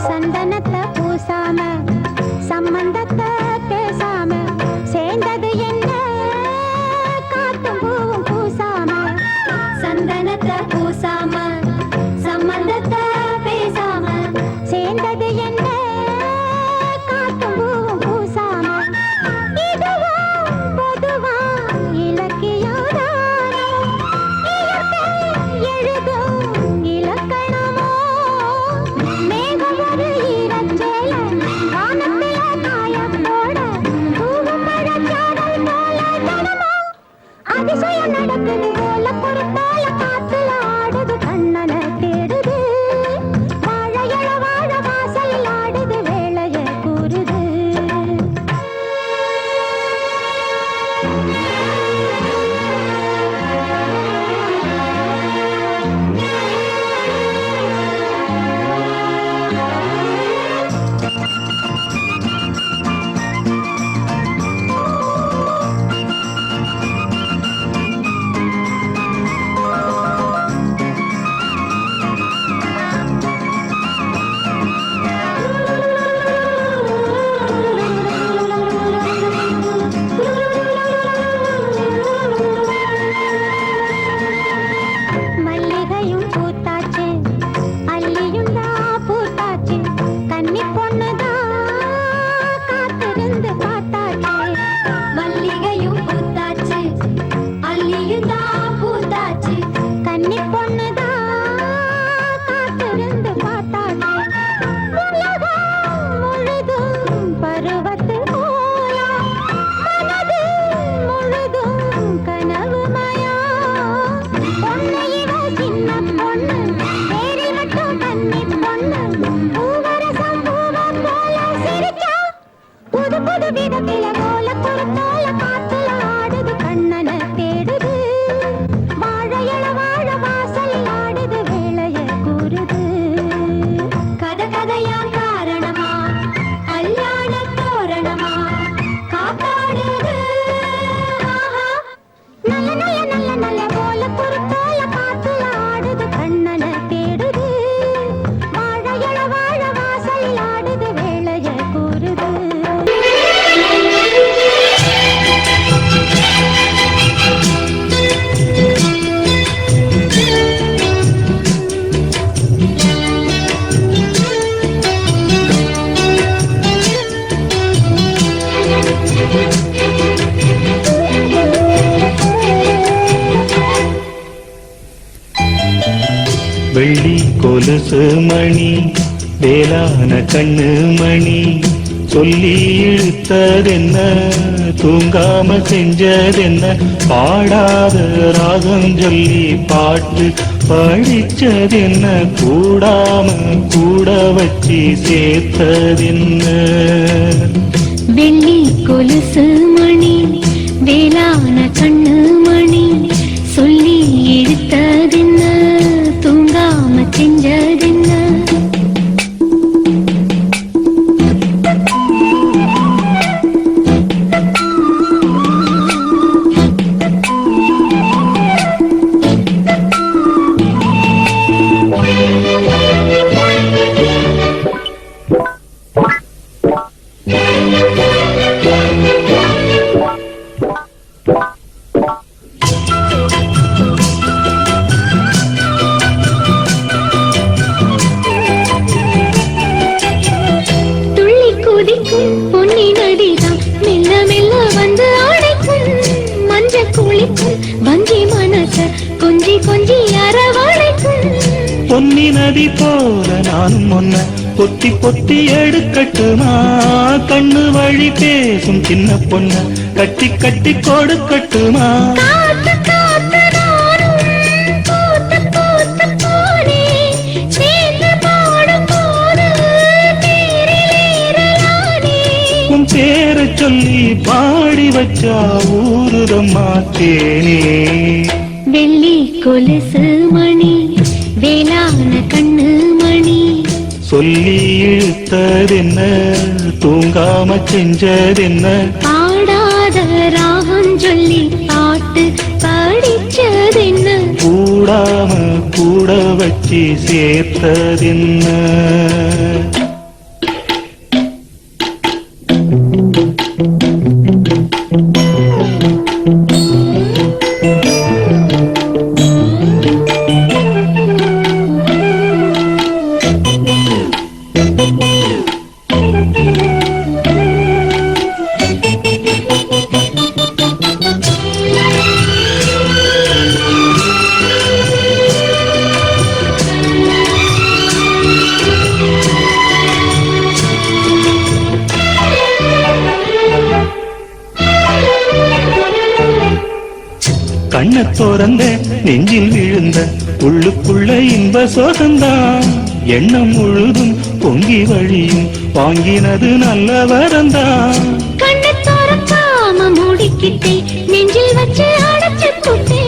சந்தனத்தை பூசாம சம்பந்தத்தை பேசாம சேர்ந்தது என்ன காத்தும் பூவும் பூசாம சந்தனத்தை பூசாம சம்பந்தத்தை பேசாம சேர்ந்தது என்ன காத்தும் பூவும் பூசாம இதுவா பொதுவா இலக்கியதானோ எழுதும் இலக்கணமோ மேகம் ஒரு ஈரச்சேல வானத்தில காயப்போட தூவும் மழைச்சாரல் போல தினமோ அதிசயம் நடக்குது போல பொறுத்தால காத்துல ஆடுது கண்ணனை தேடுது வாழையள வாழ வாசலில் ஆடுது வேளைய கூறுது மல்லிகையும் பூத்தாச்சு அல்லியும் தான் பூத்தாச்சு கன்னி பொண்ணுதான் காத்திருந்து பார்த்தாச்சு மல்லிகையும் பூத்தாச்சு அல்லியும் தான் பூத்தாச்சு கன்னி பொண்ணுதான் காத்திருந்து பார்த்தாச்சு உலகம் முழுதும் பருவத்து போலா மனது முழுதும் கனவுமயா பொண்ணு இவ சின்ன பொண்ணு பேரி மட்டும் கன்னி பொண்ணு பூவரசம் பூவம் போல சிரிச்சா புது புது விதத்தில போல பொறுத்தால காத்துல ஆடுது கண்ணனை தேடுது வாழையள வாழ வாசலில் ஆடுது வேளைய கூறுது கத கதையா காரணமா கல்யாண தோரணமா காத்தாடுது ஆஹா நல்ல நல்ல நல்ல நல்ல போல பொறுத்தால காத்துல ஆடுது கண்ணனை தேடுது வாழையள வாழ வாசலில் ஆடுது வேளைய கூறுது வெள்ளி கொலுசு மணி வேளான கண்ணு மணி சொல்லி இழுத்ததென்ன தூங்காம செஞ்சதென்ன பாடாத ராகம் சொல்லி பாட்டு படிச்சதென்ன கூடாம கூட வச்சு சேர்த்ததென்ன வெள்ளி கொலுசு மணி வேளான கண்ணு மணி சொல்லி இழுத்ததென்ன தூங்காம செஞ்சதென்ன பொன்னி நதிதான் மெல்ல மெல்ல வந்து அடைக்கும் மஞ்ச குளிக்கும் வஞ்சி மனச கொஞ்சி கொஞ்சி அரவணைக்கும் பொன்னி நதி போல நானும் ஒன்ன பொத்தி பொத்தி எடுக்கட்டுமா கண்ணு வழி பேசும் சின்ன பொண்ண கட்டி கட்டி கொடுக்கட்டுமா காத்து காத்து நானும் பூத்து பூத்து போனே சேர்ந்து பாடும் போது தேரிலேறலானே உன் பேரை சொல்லி பாடி வச்சா ஊருதம்மா தேனே வெள்ளி கொலுசு மணி வேளான கண்ணு மணி சொல்லி இழுத்ததென்ன தூங்காம செஞ்சதென்ன பாடாத ராகம் சொல்லி பாட்டு படிச்சதென்ன கூடாம கூட வச்சு சேர்த்ததென்ன கண்ண திறந்த நெஞ்சில் விழுந்த உள்ளுக்குள்ள இன்ப சோகந்தான் எண்ணம் முழுதும் பொங்கி வழியும் வாங்கினது நல்ல வரந்தான் கண்ணை திறக்காம மூடிக்கிட்டே நெஞ்சில் வச்சு அடைச்சு புட்டே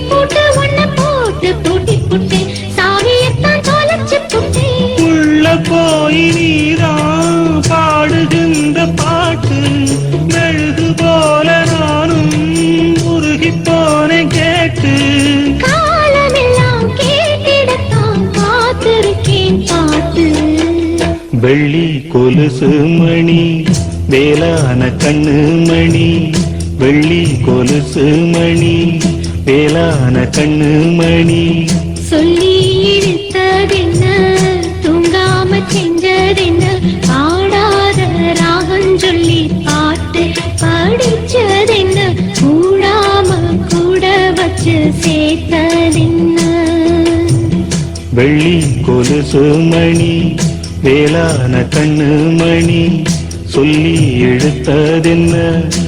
பூட்டு ஒண்ணு போட்டு பூட்டி புட்டே சாவியத்தான் தொலைச்சு புட்டே உள்ள போய் நீதான் பாடுகின்ற பாட்டு மெழுகு போல நானும் உருகி போனேன் கேட்டு காலமெல்லாம் கேட்டிடத்தான் காத்திருக்கேன் பாட்டு வெள்ளி கொலுசு மணி வேளான கண்ணு மணி வெள்ளி கொலுசு மணி வேளான கண்ணு மணி சொல்லி இழுத்ததென்ன தூங்காம செஞ்சதென்ன பாடாத ராகம் சொல்லி பாட்டு படிச்சதென்ன கூடாம கூட வச்சு சேர்த்ததென்ன வெள்ளி கொலுசு மணி வேளான கண்ணு மணி சொல்லி இழுத்ததென்ன